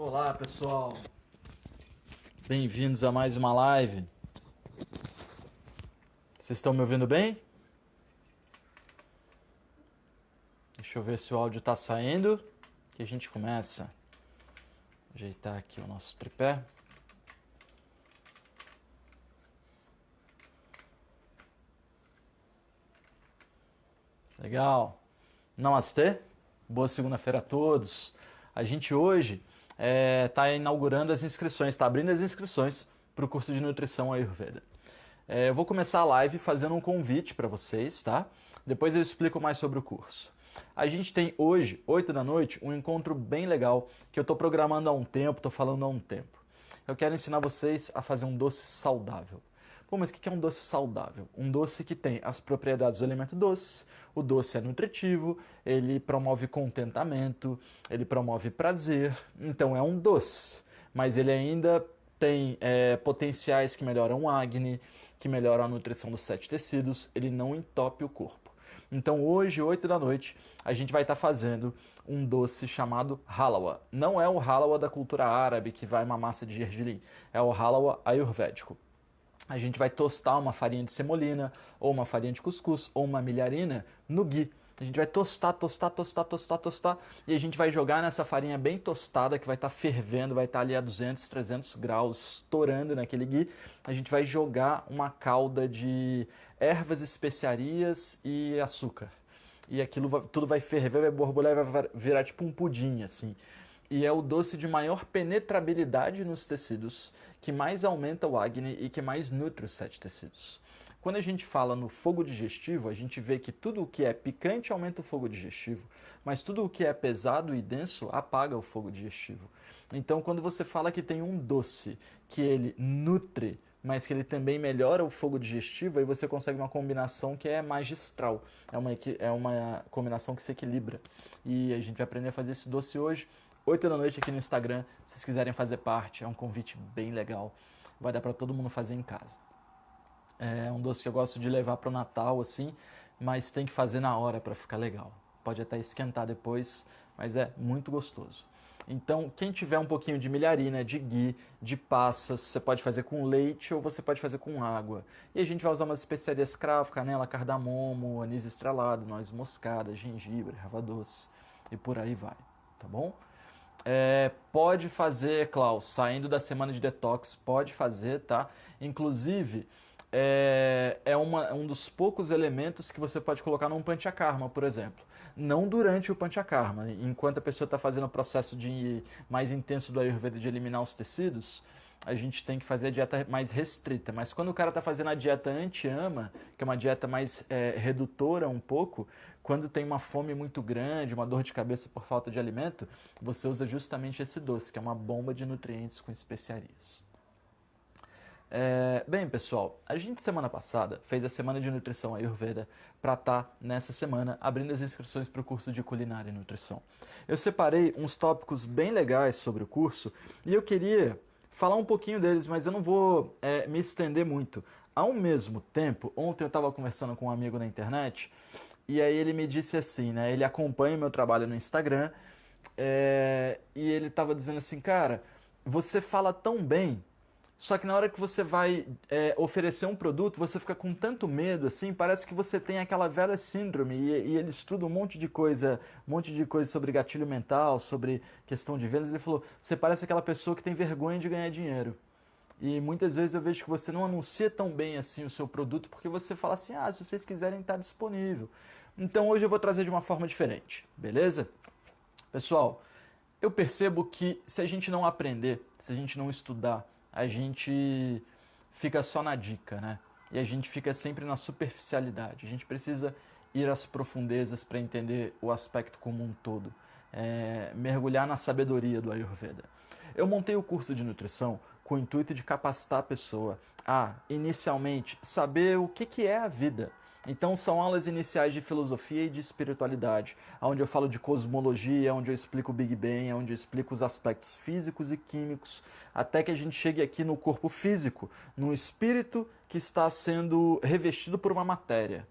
Olá pessoal, bem-vindos a mais uma live. Vocês estão me ouvindo bem? Deixa eu ver se o áudio está saindo, que a gente começa. Ajeitar aqui o nosso tripé. Legal. Namastê, boa segunda-feira a todos. A gente hoje está inaugurando as inscrições, está abrindo as inscrições para o curso de nutrição Ayurveda. Eu vou começar a live fazendo um convite para vocês, tá? Depois eu explico mais sobre o curso. A gente tem hoje, 8 da noite, um encontro bem legal que eu estou programando há um tempo, estou falando há um tempo. Eu quero ensinar vocês a fazer um doce saudável. Pô, mas o que é um doce saudável? Um doce que tem as propriedades do alimento doce, o doce é nutritivo, ele promove contentamento, ele promove prazer, então é um doce, mas ele ainda tem potenciais que melhoram o acne, que melhoram a nutrição dos 7 tecidos, ele não entope o corpo. Então hoje, 8 da noite, a gente vai estar fazendo um doce chamado halawa. Não é o halawa da cultura árabe, que vai uma massa de gergelim, é o halawa ayurvédico. A gente vai tostar uma farinha de semolina, ou uma farinha de cuscuz, ou uma milharina no ghee. A gente vai tostar, e a gente vai jogar nessa farinha bem tostada, que vai estar fervendo, vai estar ali a 200, 300 graus, estourando naquele ghee. A gente vai jogar uma calda de ervas, especiarias e açúcar. E aquilo tudo vai ferver, vai borbulhar e vai virar tipo um pudim, assim. E é o doce de maior penetrabilidade nos tecidos, que mais aumenta o acne e que mais nutre os 7 tecidos. Quando a gente fala no fogo digestivo, a gente vê que tudo o que é picante aumenta o fogo digestivo, mas tudo o que é pesado e denso apaga o fogo digestivo. Então, quando você fala que tem um doce que ele nutre, mas que ele também melhora o fogo digestivo, aí você consegue uma combinação que é magistral. É uma combinação que se equilibra. E a gente vai aprender a fazer esse doce hoje, 8 da noite aqui no Instagram, se vocês quiserem fazer parte. É um convite bem legal. Vai dar para todo mundo fazer em casa. É um doce que eu gosto de levar para o Natal, assim, mas tem que fazer na hora para ficar legal. Pode até esquentar depois, mas é muito gostoso. Então, quem tiver um pouquinho de milharina, de ghee, de passas, você pode fazer com leite ou você pode fazer com água. E a gente vai usar umas especiarias cravo, canela, cardamomo, anis estrelado, noz moscada, gengibre, erva doce e por aí vai, tá bom? Pode fazer, Klaus, saindo da semana de detox, pode fazer, tá? Inclusive, um dos poucos elementos que você pode colocar num panchakarma, por exemplo. Não durante o panchakarma, enquanto a pessoa está fazendo o processo mais intenso do Ayurveda de eliminar os tecidos, a gente tem que fazer a dieta mais restrita. Mas quando o cara está fazendo a dieta anti-ama, que é uma dieta mais redutora um pouco, quando tem uma fome muito grande, uma dor de cabeça por falta de alimento, você usa justamente esse doce, que é uma bomba de nutrientes com especiarias. Bem, pessoal, a gente semana passada fez a Semana de Nutrição Ayurveda para estar nessa semana abrindo as inscrições para o curso de Culinária e Nutrição. Eu separei uns tópicos bem legais sobre o curso e eu queria falar um pouquinho deles, mas eu não vou me estender muito. Ao mesmo tempo, ontem eu estava conversando com um amigo na internet e aí ele me disse assim, né? Ele acompanha o meu trabalho no Instagram e ele estava dizendo assim, cara, você fala tão bem. Só que na hora que você vai oferecer um produto, você fica com tanto medo, assim, parece que você tem aquela velha síndrome e ele estuda um monte de coisa sobre gatilho mental, sobre questão de vendas. Ele falou, você parece aquela pessoa que tem vergonha de ganhar dinheiro. E muitas vezes eu vejo que você não anuncia tão bem assim o seu produto, porque você fala assim, se vocês quiserem está disponível. Então hoje eu vou trazer de uma forma diferente, beleza? Pessoal, eu percebo que se a gente não aprender, se a gente não estudar, a gente fica só na dica, né? E a gente fica sempre na superficialidade. A gente precisa ir às profundezas para entender o aspecto como um todo, mergulhar na sabedoria do Ayurveda. Eu montei o curso de nutrição com o intuito de capacitar a pessoa a, inicialmente, saber o que é a vida. Então são aulas iniciais de filosofia e de espiritualidade, onde eu falo de cosmologia, onde eu explico o Big Bang, onde eu explico os aspectos físicos e químicos, até que a gente chegue aqui no corpo físico, no espírito que está sendo revestido por uma matéria.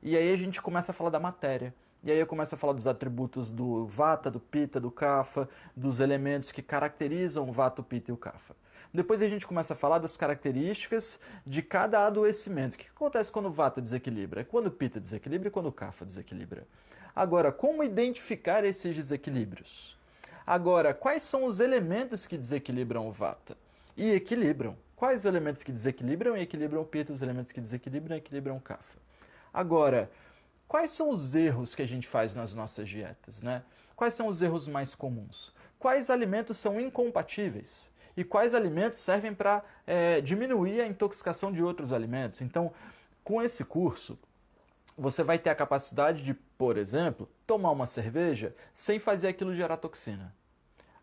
E aí a gente começa a falar da matéria. E aí eu começo a falar dos atributos do Vata, do Pitta, do Kapha, dos elementos que caracterizam o Vata, o Pitta e o Kapha. Depois a gente começa a falar das características de cada adoecimento. O que acontece quando o Vata desequilibra? É quando o Pitta desequilibra e quando o Kapha desequilibra. Agora, como identificar esses desequilíbrios? Agora, quais são os elementos que desequilibram o Vata? E equilibram. Quais elementos que desequilibram e equilibram o Pitta? Os elementos que desequilibram e equilibram o Kapha. Agora, quais são os erros que a gente faz nas nossas dietas, né? Quais são os erros mais comuns? Quais alimentos são incompatíveis? E quais alimentos servem para diminuir a intoxicação de outros alimentos? Então, com esse curso, você vai ter a capacidade de, por exemplo, tomar uma cerveja sem fazer aquilo gerar toxina.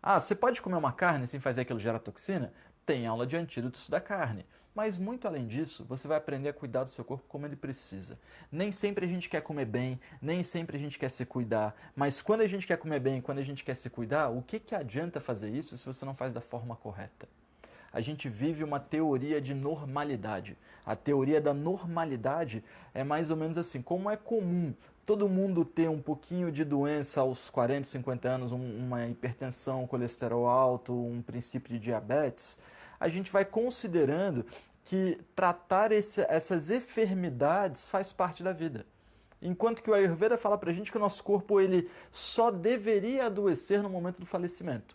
Ah, você pode comer uma carne sem fazer aquilo gerar toxina? Tem aula de antídotos da carne. Mas muito além disso, você vai aprender a cuidar do seu corpo como ele precisa. Nem sempre a gente quer comer bem, nem sempre a gente quer se cuidar. Mas quando a gente quer comer bem, quando a gente quer se cuidar, o que adianta fazer isso se você não faz da forma correta? A gente vive uma teoria de normalidade. A teoria da normalidade é mais ou menos assim, como é comum todo mundo ter um pouquinho de doença aos 40, 50 anos, uma hipertensão, colesterol alto, um princípio de diabetes, a gente vai considerando que tratar essas enfermidades faz parte da vida. Enquanto que o Ayurveda fala pra gente que o nosso corpo ele só deveria adoecer no momento do falecimento.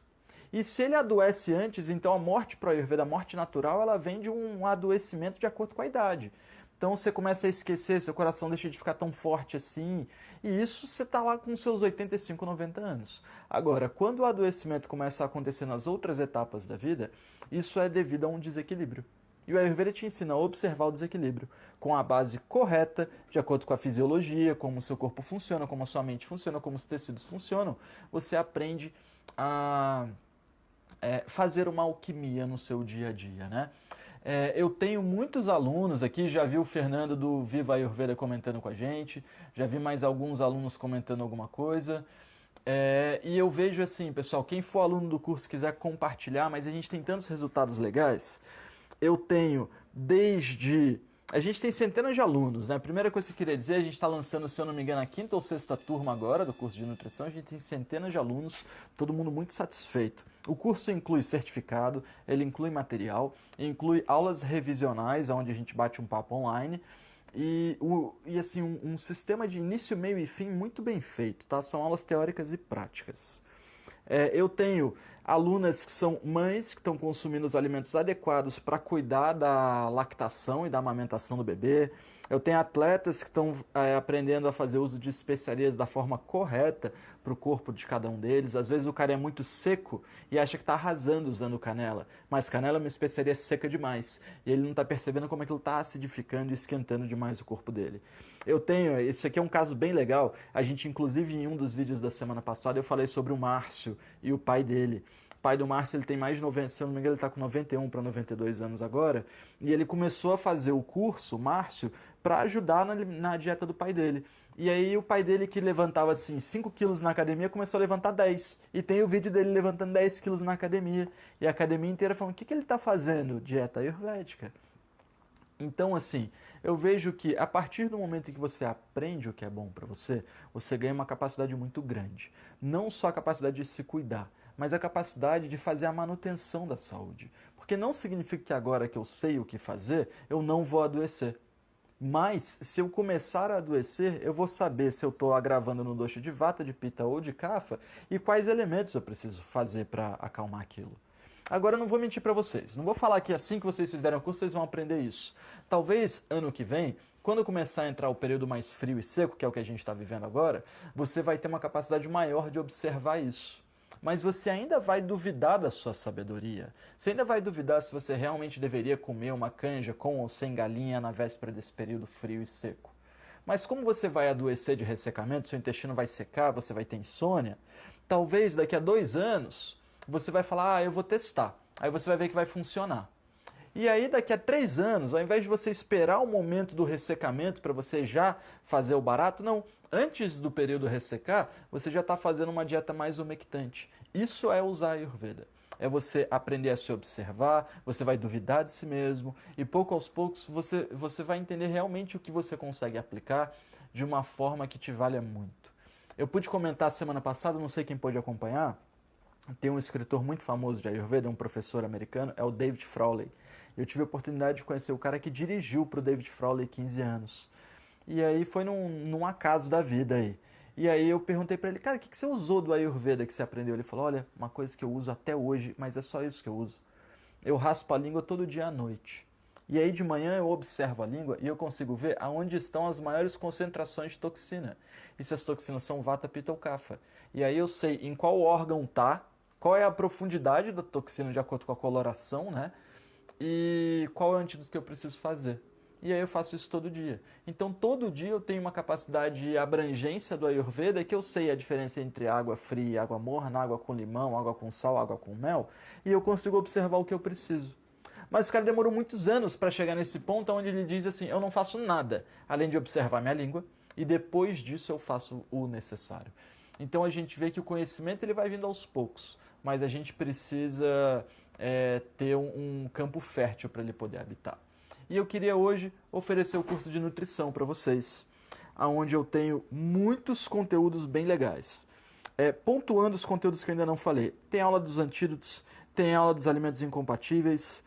E se ele adoece antes, então a morte para o Ayurveda, a morte natural, ela vem de um adoecimento de acordo com a idade. Então você começa a esquecer, seu coração deixa de ficar tão forte assim, e isso você está lá com seus 85, 90 anos. Agora, quando o adoecimento começa a acontecer nas outras etapas da vida, isso é devido a um desequilíbrio. E o Ayurveda te ensina a observar o desequilíbrio com a base correta, de acordo com a fisiologia, como o seu corpo funciona, como a sua mente funciona, como os tecidos funcionam. Você aprende a fazer uma alquimia no seu dia a dia, né? Eu tenho muitos alunos aqui, já vi o Fernando do Viva Ayurveda comentando com a gente, já vi mais alguns alunos comentando alguma coisa. E eu vejo assim, pessoal, quem for aluno do curso quiser compartilhar, mas a gente tem tantos resultados legais. Eu tenho desde... A gente tem centenas de alunos, né? A primeira coisa que eu queria dizer, a gente está lançando, se eu não me engano, a 5ª ou 6ª turma agora do curso de nutrição. A gente tem centenas de alunos, todo mundo muito satisfeito. O curso inclui certificado, ele inclui material, inclui aulas revisionais, onde a gente bate um papo online. E assim, um sistema de início, meio e fim muito bem feito, tá? São aulas teóricas e práticas. Eu tenho alunas que são mães que estão consumindo os alimentos adequados para cuidar da lactação e da amamentação do bebê. Eu tenho atletas que estão aprendendo a fazer uso de especiarias da forma correta para o corpo de cada um deles. Às vezes o cara é muito seco e acha que está arrasando usando canela, mas canela é uma especiaria seca demais e ele não está percebendo como aquilo está acidificando e esquentando demais o corpo dele. Esse aqui é um caso bem legal, a gente inclusive em um dos vídeos da semana passada eu falei sobre o Márcio e o pai dele. O pai do Márcio, ele tem mais de 90, se eu não me engano, ele está com 91 para 92 anos agora, e ele começou a fazer o curso, o Márcio, para ajudar na dieta do pai dele. E aí o pai dele, que levantava assim 5 quilos na academia, começou a levantar 10. E tem o vídeo dele levantando 10 quilos na academia. E a academia inteira falando, o que ele está fazendo? Dieta ayurvédica. Então, assim, eu vejo que a partir do momento em que você aprende o que é bom para você, você ganha uma capacidade muito grande. Não só a capacidade de se cuidar, mas a capacidade de fazer a manutenção da saúde. Porque não significa que agora que eu sei o que fazer, eu não vou adoecer. Mas, se eu começar a adoecer, eu vou saber se eu estou agravando no dosha de Vata, de Pitta ou de Kapha e quais elementos eu preciso fazer para acalmar aquilo. Agora, eu não vou mentir para vocês. Não vou falar que assim que vocês fizerem o curso, vocês vão aprender isso. Talvez, ano que vem, quando começar a entrar o período mais frio e seco, que é o que a gente está vivendo agora, você vai ter uma capacidade maior de observar isso. Mas você ainda vai duvidar da sua sabedoria. Você ainda vai duvidar se você realmente deveria comer uma canja com ou sem galinha na véspera desse período frio e seco. Mas como você vai adoecer de ressecamento, seu intestino vai secar, você vai ter insônia, talvez daqui a 2 anos você vai falar, eu vou testar. Aí você vai ver que vai funcionar. E aí daqui a 3 anos, ao invés de você esperar o momento do ressecamento para você já fazer o barato, não. Antes do período ressecar, você já está fazendo uma dieta mais umectante. Isso é usar a Ayurveda. É você aprender a se observar, você vai duvidar de si mesmo e pouco aos poucos você vai entender realmente o que você consegue aplicar de uma forma que te valha muito. Eu pude comentar semana passada, não sei quem pôde acompanhar, tem um escritor muito famoso de Ayurveda, um professor americano, é o David Frawley. Eu tive a oportunidade de conhecer o cara que dirigiu para o David Frawley 15 anos. E aí foi num acaso da vida aí. E aí eu perguntei para ele, cara, o que você usou do Ayurveda que você aprendeu? Ele falou, olha, uma coisa que eu uso até hoje, mas é só isso que eu uso. Eu raspo a língua todo dia à noite. E aí de manhã eu observo a língua e eu consigo ver aonde estão as maiores concentrações de toxina. E se as toxinas são Vata, Pitta ou Kapha. E aí eu sei em qual órgão tá, qual é a profundidade da toxina de acordo com a coloração, né? E qual é o antídoto que eu preciso fazer. E aí eu faço isso todo dia. Então todo dia eu tenho uma capacidade de abrangência do Ayurveda que eu sei a diferença entre água fria e água morna, água com limão, água com sal, água com mel, e eu consigo observar o que eu preciso. Mas o cara demorou muitos anos para chegar nesse ponto onde ele diz assim, eu não faço nada, além de observar minha língua, e depois disso eu faço o necessário. Então a gente vê que o conhecimento ele vai vindo aos poucos, mas a gente precisa ter um campo fértil para ele poder habitar. E eu queria hoje oferecer o curso de nutrição para vocês, onde eu tenho muitos conteúdos bem legais. Pontuando os conteúdos que eu ainda não falei, tem aula dos antídotos, tem aula dos alimentos incompatíveis,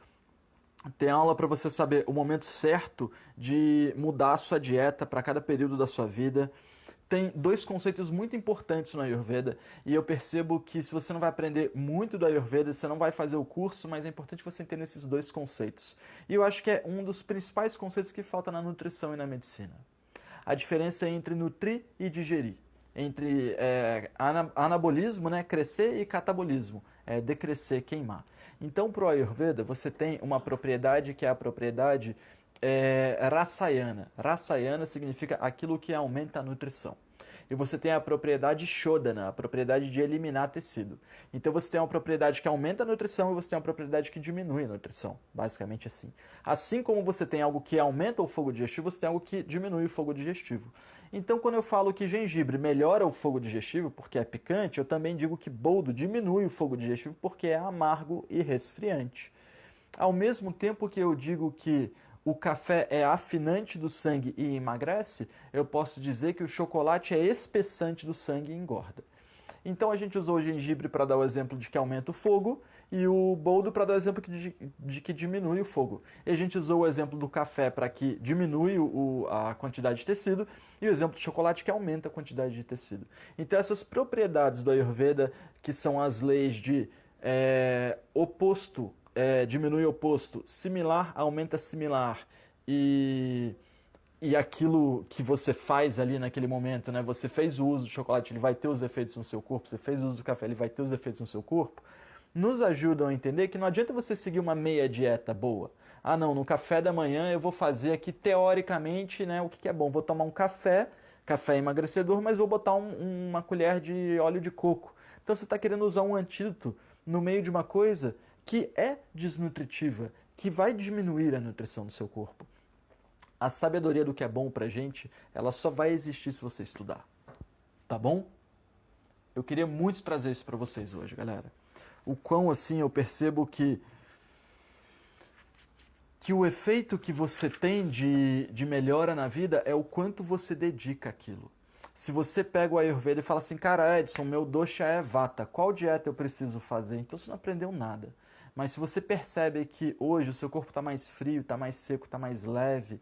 tem aula para você saber o momento certo de mudar a sua dieta para cada período da sua vida. Tem dois conceitos muito importantes no Ayurveda e eu percebo que se você não vai aprender muito do Ayurveda, você não vai fazer o curso, mas é importante você entender esses dois conceitos. E eu acho que é um dos principais conceitos que falta na nutrição e na medicina. A diferença é entre nutrir e digerir. Entre anabolismo, né, crescer, e catabolismo, decrescer, queimar. Então, para o Ayurveda, você tem uma propriedade que é a propriedade Rasayana. Rasayana significa aquilo que aumenta a nutrição. E você tem a propriedade Shodhana, a propriedade de eliminar tecido. Então você tem uma propriedade que aumenta a nutrição e você tem uma propriedade que diminui a nutrição. Basicamente assim. Assim como você tem algo que aumenta o fogo digestivo, você tem algo que diminui o fogo digestivo. Então quando eu falo que gengibre melhora o fogo digestivo porque é picante, eu também digo que boldo diminui o fogo digestivo porque é amargo e resfriante. Ao mesmo tempo que eu digo que o café é afinante do sangue e emagrece, eu posso dizer que o chocolate é espessante do sangue e engorda. Então a gente usou o gengibre para dar o exemplo de que aumenta o fogo e o boldo para dar o exemplo de que diminui o fogo. E a gente usou o exemplo do café para que diminui a quantidade de tecido e o exemplo do chocolate que aumenta a quantidade de tecido. Então essas propriedades do Ayurveda, que são as leis de oposto, diminui oposto, similar aumenta similar e aquilo que você faz ali naquele momento, né? Você fez o uso do chocolate, ele vai ter os efeitos no seu corpo, você fez o uso do café, ele vai ter os efeitos no seu corpo, nos ajudam a entender que não adianta você seguir uma meia dieta boa. Ah não, no café da manhã eu vou fazer aqui teoricamente, né, o que é bom, vou tomar um café emagrecedor, mas vou botar uma colher de óleo de coco. Então você está querendo usar um antídoto no meio de uma coisa que é desnutritiva, que vai diminuir a nutrição do seu corpo. A sabedoria do que é bom pra gente, ela só vai existir se você estudar. Tá bom? Eu queria muito trazer isso pra vocês hoje, galera. O quão assim eu percebo que o efeito que você tem de melhora na vida é o quanto você dedica àquilo. Se você pega o Ayurveda e fala assim, cara, Edson, meu dosha é Vata, qual dieta eu preciso fazer? Então você não aprendeu nada. Mas se você percebe que hoje o seu corpo está mais frio, está mais seco, está mais leve,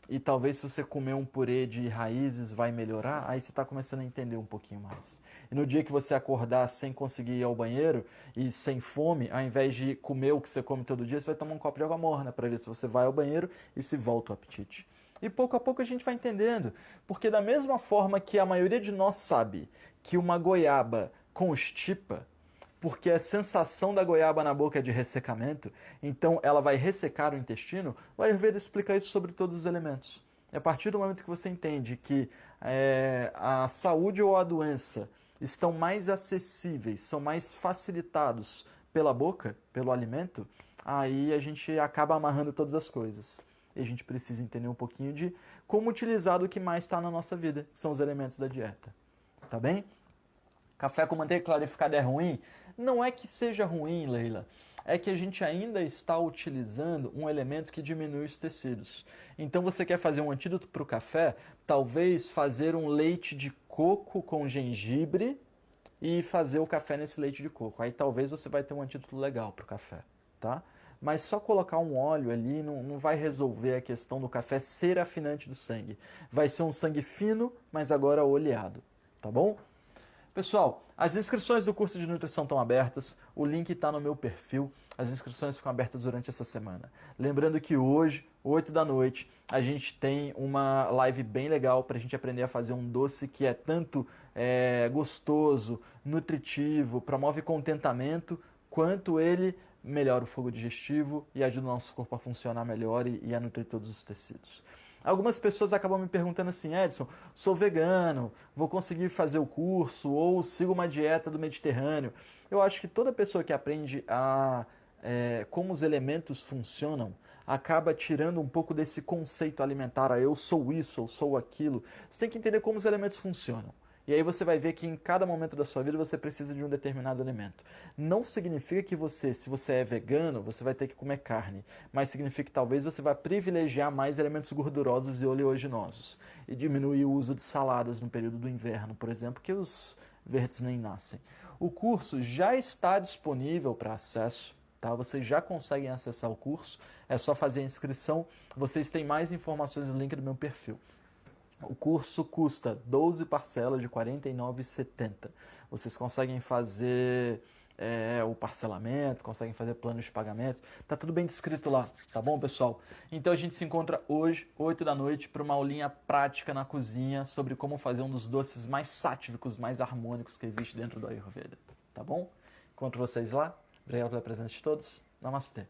e talvez se você comer um purê de raízes vai melhorar, aí você está começando a entender um pouquinho mais. E no dia que você acordar sem conseguir ir ao banheiro e sem fome, ao invés de comer o que você come todo dia, você vai tomar um copo de água morna para ver se você vai ao banheiro e se volta o apetite. E pouco a pouco a gente vai entendendo, porque da mesma forma que a maioria de nós sabe que uma goiaba constipa, porque a sensação da goiaba na boca é de ressecamento, então ela vai ressecar o intestino, o Ayurveda explica isso sobre todos os elementos. E a partir do momento que você entende que a saúde ou a doença estão mais acessíveis, são mais facilitados pela boca, pelo alimento, aí a gente acaba amarrando todas as coisas. E a gente precisa entender um pouquinho de como utilizar o que mais está na nossa vida, que são os elementos da dieta. Tá bem? Café com manteiga clarificada é ruim? Não é que seja ruim, Leila. é que a gente ainda está utilizando um elemento que diminui os tecidos. Então você quer fazer um antídoto para o café, talvez fazer um leite de coco com gengibre e fazer o café nesse leite de coco. Aí talvez você vai ter um antídoto legal para o café, tá? Mas só colocar um óleo ali não vai resolver a questão do café ser afinante do sangue. Vai ser um sangue fino, mas agora oleado, tá bom? Pessoal, as inscrições do curso de nutrição estão abertas, o link está no meu perfil, as inscrições ficam abertas durante essa semana. Lembrando que hoje, 8 da noite, a gente tem uma live bem legal para a gente aprender a fazer um doce que é tanto gostoso, nutritivo, promove contentamento, quanto ele melhora o fogo digestivo e ajuda o nosso corpo a funcionar melhor e a nutrir todos os tecidos. Algumas pessoas acabam me perguntando assim, Edson, sou vegano, vou conseguir fazer o curso ou sigo uma dieta do Mediterrâneo. Eu acho que toda pessoa que aprende como os elementos funcionam acaba tirando um pouco desse conceito alimentar, eu sou isso, eu sou aquilo. Você tem que entender como os elementos funcionam. E aí você vai ver que em cada momento da sua vida você precisa de um determinado alimento. Não significa que se você é vegano, você vai ter que comer carne, mas significa que talvez você vai privilegiar mais elementos gordurosos e oleaginosos e diminuir o uso de saladas no período do inverno, por exemplo, que os verdes nem nascem. O curso já está disponível para acesso. Tá? Vocês já conseguem acessar o curso, é só fazer a inscrição. Vocês têm mais informações no link do meu perfil. O curso custa 12 parcelas de R$ 49,70. Vocês conseguem fazer o parcelamento, conseguem fazer planos de pagamento. Tá tudo bem descrito lá, tá bom, pessoal? Então a gente se encontra hoje, 8 da noite, para uma aulinha prática na cozinha sobre como fazer um dos doces mais sátívicos, mais harmônicos que existe dentro do Ayurveda. Tá bom? Encontro vocês lá. Obrigado pela presença de todos. Namastê.